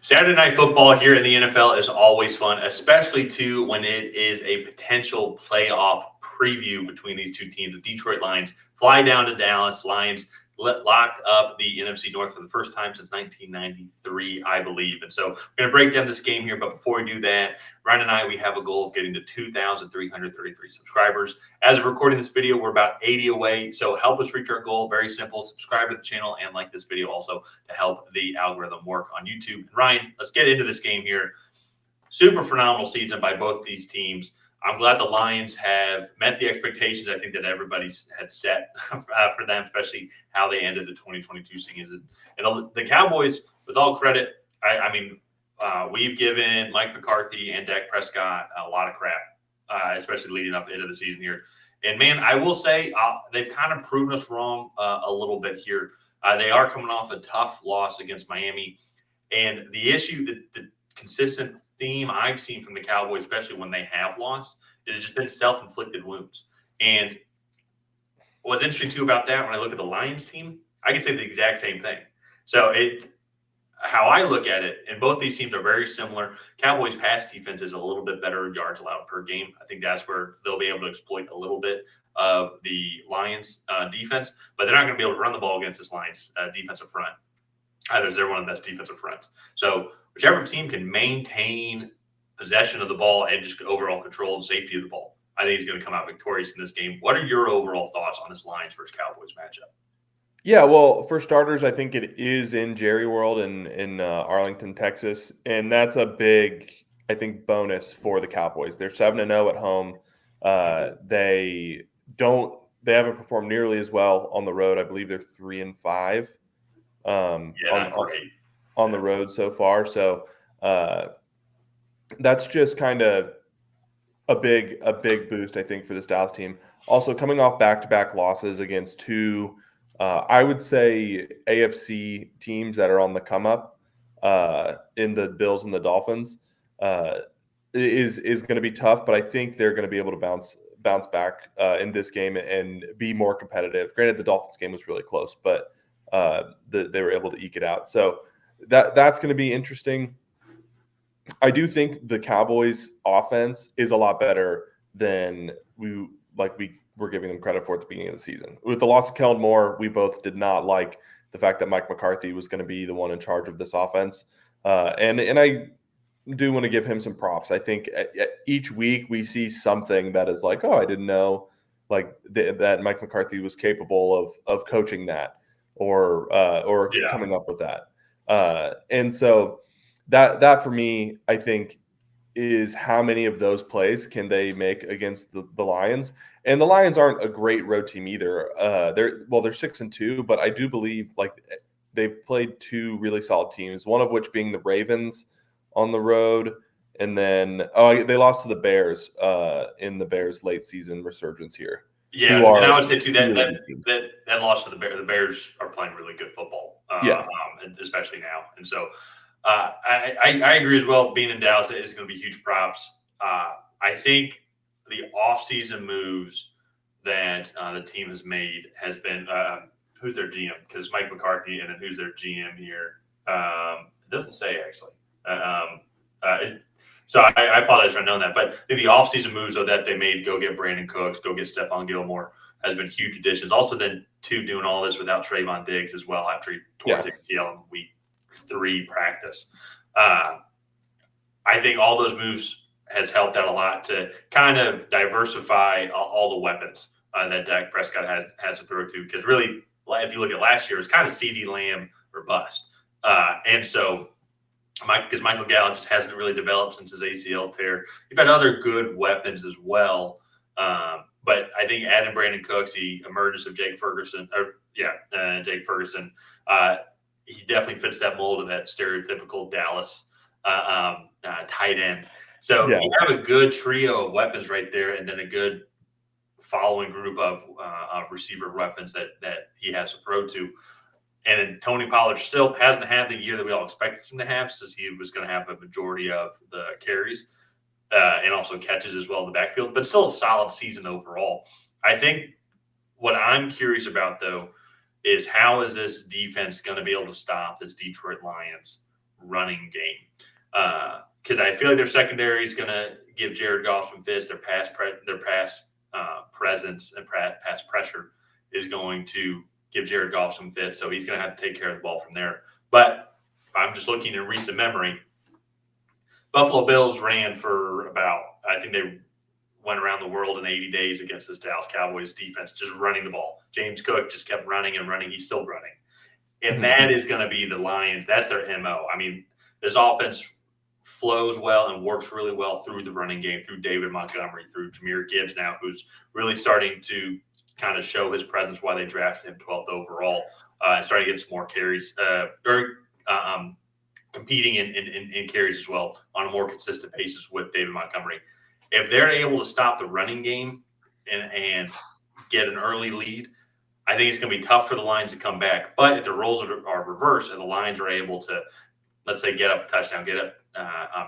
Saturday night football here in the NFL is always fun, especially too when it is a potential playoff preview between these two teams. The Detroit Lions fly down to Dallas. Lions locked up the NFC North for the first time since 1993, I believe. And so we're going to break down this game here. But before we do that, Ryan and I, we have a goal of getting to 2,333 subscribers. As of recording this video, we're about 80 away. So help us reach our goal. Very simple. Subscribe to the channel and like this video also to help the algorithm work on YouTube. And Ryan, let's get into this game here. Super phenomenal season by both these teams. I'm glad the Lions have met the expectations I think that everybody had set for them, especially how they ended the 2022 season. And the Cowboys, with all credit, we've given Mike McCarthy and Dak Prescott a lot of crap, especially leading up into the season here. And, man, I will say they've kind of proven us wrong a little bit here. They are coming off a tough loss against Miami. And the issue, the consistent theme I've seen from the Cowboys, especially when they have lost, it has just been self-inflicted wounds. And what's interesting too about that, when I look at the Lions team, I can say the exact same thing. So how I look at it, and both these teams are very similar. Cowboys pass defense is a little bit better yards allowed per game. I think that's where they'll be able to exploit a little bit of the Lions defense, but they're not going to be able to run the ball against this Lions defensive front. They're one of the best defensive fronts. So whichever team can maintain possession of the ball and just overall control and safety of the ball, I think is going to come out victorious in this game. What are your overall thoughts on this Lions versus Cowboys matchup? Yeah, well, for starters, I think it is in Jerry World in Arlington, Texas, and that's a big, I think, bonus for the Cowboys. They're 7-0 at home. They haven't performed nearly as well on the road. I believe they're 3-5. On the road so far. So that's just kind of a big boost, I think, for this Dallas team. Also coming off back-to-back losses against two, I would say, AFC teams that are on the come up in the Bills and the Dolphins is going to be tough, but I think they're going to be able to bounce back in this game and be more competitive. Granted, the Dolphins game was really close, but they were able to eke it out. So that's going to be interesting. I do think the Cowboys offense is a lot better than we were giving them credit for at the beginning of the season. With the loss of Kellen Moore, we both did not like the fact that Mike McCarthy was going to be the one in charge of this offense. And I do want to give him some props. I think each week we see something that is like, oh, I didn't know that Mike McCarthy was capable of coaching that or coming up with that. And so that for me, I think, is how many of those plays can they make against the Lions. And the Lions aren't a great road team either. They're 6-2, but I do believe they've played two really solid teams, one of which being the Ravens on the road. And then they lost to the Bears in the Bears late season resurgence here. Yeah, and I would say too that loss to the Bears. The Bears are playing really good football, especially now. And so I agree as well. Being in Dallas is going to be huge props. I think the offseason moves that the team has made has been who's their GM, because Mike McCarthy, and then who's their GM here. It doesn't say actually. So I apologize for not knowing that. But the offseason moves though that they made, go get Brandon Cooks, go get Stephon Gilmore, has been huge additions. Also then too, doing all this without Trayvon Diggs as well after he tore his ACL in week 3 practice. I think all those moves has helped out a lot to kind of diversify all the weapons that Dak Prescott has to throw to. Because really, if you look at last year, it's kind of CeeDee Lamb or bust. And so because Michael Gallup just hasn't really developed since his ACL tear. You've had other good weapons as well. But I think adding Brandon Cooks, the emergence of Jake Ferguson, he definitely fits that mold of that stereotypical Dallas tight end. So you have a good trio of weapons right there, and then a good following group of receiver weapons that he has to throw to. And then Tony Pollard still hasn't had the year that we all expected him to have, since he was going to have a majority of the carries and also catches as well in the backfield, but still a solid season overall. I think what I'm curious about, though, is how is this defense going to be able to stop this Detroit Lions running game. Because I feel like their secondary is going to give Jared Goff some fits. Their pass presence and pass pressure is going to give Jared Goff some fits. So he's going to have to take care of the ball from there. But I'm just looking in recent memory. Buffalo Bills ran for about, I think they went around the world in 80 days against this Dallas Cowboys defense, just running the ball. James Cook just kept running and running. He's still running. And that is going to be the Lions. That's their MO. I mean, this offense flows well and works really well through the running game, through David Montgomery, through Jahmyr Gibbs now, who's really starting to kind of show his presence why they drafted him 12th overall and starting to get some more carries competing in carries as well on a more consistent basis with David Montgomery. If they're able to stop the running game and get an early lead, I think it's going to be tough for the Lions to come back. But if the roles are reversed and the Lions are able to, let's say, get up a touchdown, get up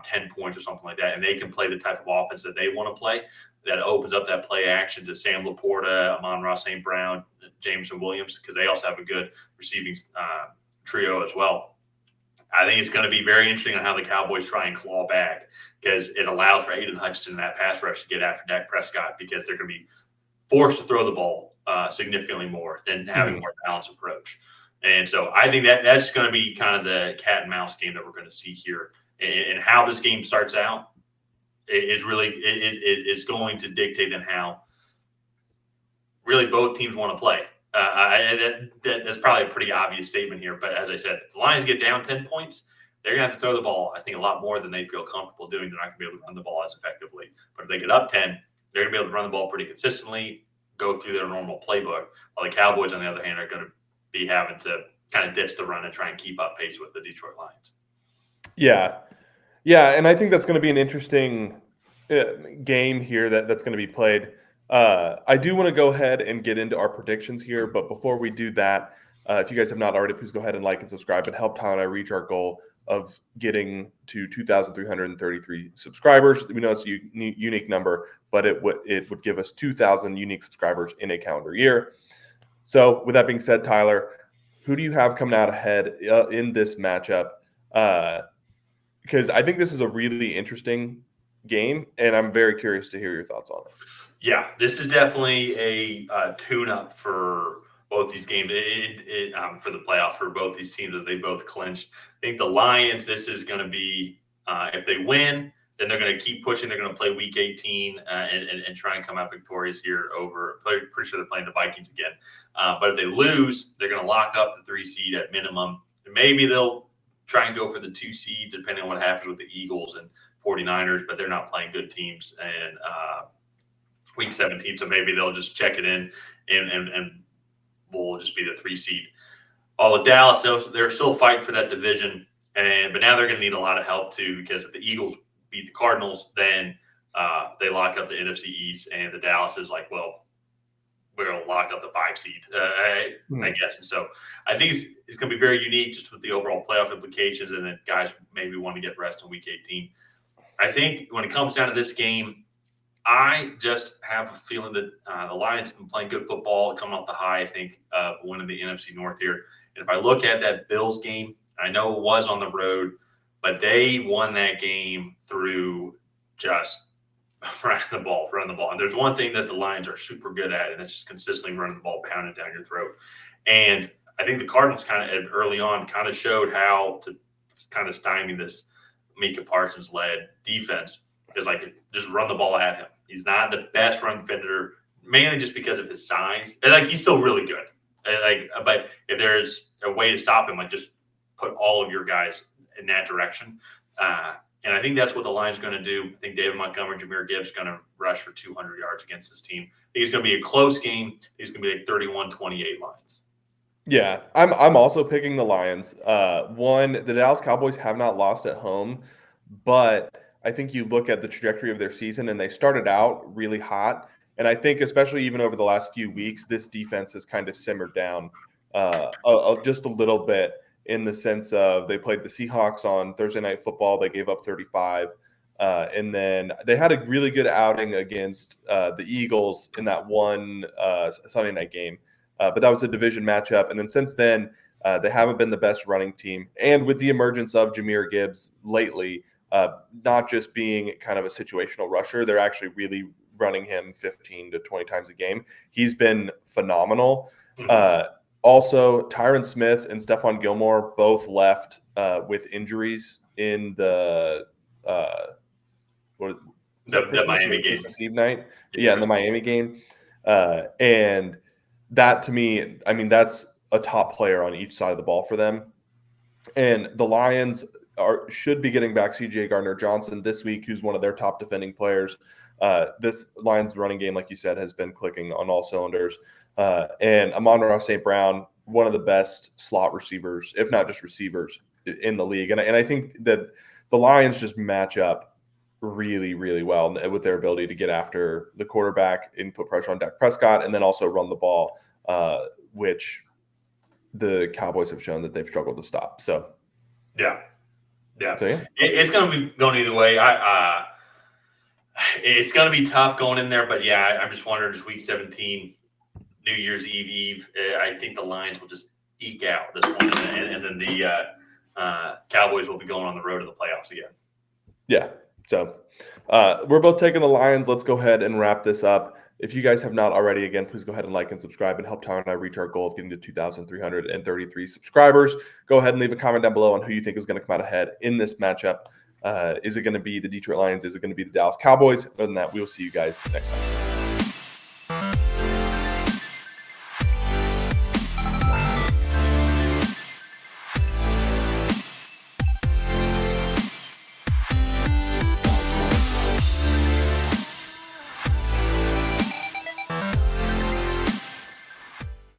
10 points or something like that, and they can play the type of offense that they want to play, that opens up that play action to Sam Laporta, Amon-Ra St. Brown, Jameson Williams, because they also have a good receiving trio as well. I think it's going to be very interesting on how the Cowboys try and claw back, because it allows for Aiden Hutchinson and that pass rush to get after Dak Prescott, because they're going to be forced to throw the ball significantly more than having a more balanced approach. And so I think that's going to be kind of the cat and mouse game that we're going to see here. And how this game starts out is really is going to dictate then how really both teams want to play. That's probably a pretty obvious statement here. But as I said, if the Lions get down 10 points, they're going to have to throw the ball, I think, a lot more than they feel comfortable doing. They're not going to be able to run the ball as effectively. But if they get up 10, they're going to be able to run the ball pretty consistently, go through their normal playbook. While the Cowboys, on the other hand, are going to be having to kind of ditch the run and try and keep up pace with the Detroit Lions. Yeah, and I think that's going to be an interesting game here that's going to be played. I do want to go ahead and get into our predictions here, but before we do that, if you guys have not already, please go ahead and like and subscribe and help Tyler and I reach our goal of getting to 2,333 subscribers. We know it's a unique number, but it would give us 2,000 unique subscribers in a calendar year. So with that being said, Tyler, who do you have coming out ahead in this matchup? Because I think this is a really interesting game, and I'm very curious to hear your thoughts on it. Yeah, this is definitely a tune-up for both these games. For the playoff for both these teams that they both clinched. I think the Lions, this is going to be if they win, then they're going to keep pushing. They're going to play Week 18 and try and come out victorious here over. Pretty sure they're playing the Vikings again. But if they lose, they're going to lock up the 3 seed at minimum. And maybe they'll try and go for the 2 seed, depending on what happens with the Eagles and 49ers. But they're not playing good teams and Week 17, so maybe they'll just check it in and we'll just be the 3 seed. All with Dallas, they're still fighting for that division, but now they're going to need a lot of help too, because if the Eagles beat the Cardinals, then they lock up the NFC East, and the Dallas is like, well, we're going to lock up the 5 seed, I guess. And so I think it's going to be very unique just with the overall playoff implications, and then guys maybe want to get rest in Week 18. I think when it comes down to this game, I just have a feeling that the Lions have been playing good football, coming off the high, I think, winning the NFC North here. And if I look at that Bills game, I know it was on the road, but they won that game through just running the ball. And there's one thing that the Lions are super good at, and it's just consistently running the ball, pounding down your throat. And I think the Cardinals kind of early on kind of showed how to kind of stymie this Micah Parsons-led defense. Is like just run the ball at him. He's not the best run defender, mainly just because of his size. And like he's still really good. But if there's a way to stop him, like just put all of your guys in that direction. And I think that's what the Lions are going to do. I think David Montgomery, Jahmyr Gibbs going to rush for 200 yards against this team. I think it's going to be a close game. It's going to be like 31-28 Lions. Yeah, I'm also picking the Lions. The Dallas Cowboys have not lost at home, but I think you look at the trajectory of their season, and they started out really hot. And I think, especially even over the last few weeks, this defense has kind of simmered down just a little bit, in the sense of they played the Seahawks on Thursday Night Football. They gave up 35. And then they had a really good outing against the Eagles in that one Sunday night game. But that was a division matchup. And then since then, They haven't been the best running team. And with the emergence of Jahmyr Gibbs lately, not just being kind of a situational rusher, they're actually really running him 15 to 20 times a game. He's been phenomenal. Also, Tyron Smith and Stephon Gilmore both left with injuries in the Miami game. Christmas Eve night. Yeah, in the Miami game. And that, to me, I mean, that's a top player on each side of the ball for them. And the Lions should be getting back C.J. Gardner-Johnson this week, who's one of their top defending players. This Lions running game, like you said, has been clicking on all cylinders. And Amon-Ra St. Brown, one of the best slot receivers, if not just receivers, in the league. And I think that the Lions just match up really, really well with their ability to get after the quarterback and put pressure on Dak Prescott, and then also run the ball, which the Cowboys have shown that they've struggled to stop. So, yeah. So, yeah. It's going to be going either way. It's going to be tough going in there, but yeah, I'm just wondering, just week 17, New Year's Eve. I think the Lions will just eke out this one, and then the Cowboys will be going on the road to the playoffs again. Yeah. So we're both taking the Lions. Let's go ahead and wrap this up. If you guys have not already, again, please go ahead and like and subscribe and help Tyler and I reach our goal of getting to 2,333 subscribers. Go ahead and leave a comment down below on who you think is going to come out ahead in this matchup. Is it going to be the Detroit Lions? Is it going to be the Dallas Cowboys? Other than that, we will see you guys next time.